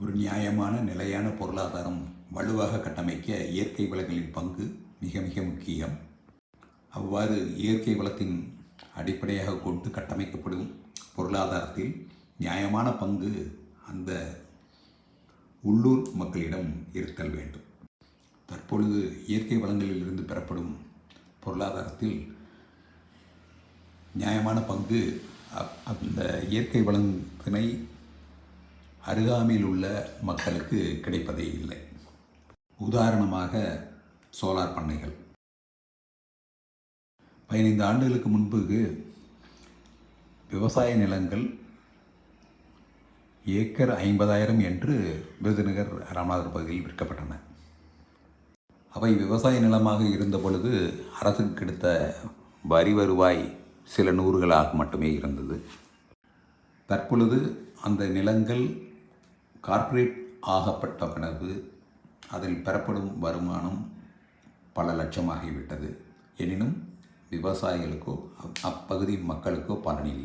ஒரு நியாயமான நிலையான பொருளாதாரம் வலுவாக கட்டமைக்க இயற்கை வளங்களின் பங்கு மிக மிக முக்கியம். அவ்வாறு இயற்கை வளத்தின் அடிப்படையாக கொண்டு கட்டமைக்கப்படும் பொருளாதாரத்தில் நியாயமான பங்கு அந்த உள்ளூர் மக்களிடம் இருத்தல் வேண்டும். தற்பொழுது இயற்கை வளங்களிலிருந்து பெறப்படும் பொருளாதாரத்தில் நியாயமான பங்கு அந்த இயற்கை வளத்தினை அருகாமையில் உள்ள மக்களுக்கு கிடைப்பதே இல்லை. உதாரணமாக சோலார் பண்ணைகள். 15 ஆண்டுகளுக்கு முன்பு விவசாய நிலங்கள் ஏக்கர் 50,000 என்று விருதுநகர் ராமநாதபுரம் பகுதியில் விற்கப்பட்டன. அவை விவசாய நிலமாக இருந்த பொழுது அரசுக்கு கிடைத்த வரி வருவாய் சில நூறுகளாக மட்டுமே இருந்தது. தற்பொழுது அந்த நிலங்கள் கார்ப்பரேட் ஆகப்பட்ட பிறகு அதில் பெறப்படும் வருமானம் பல லட்சமாகிவிட்டது. எனினும் விவசாயிகளுக்கோ அப்பகுதி மக்களுக்கோ பலனில்லை.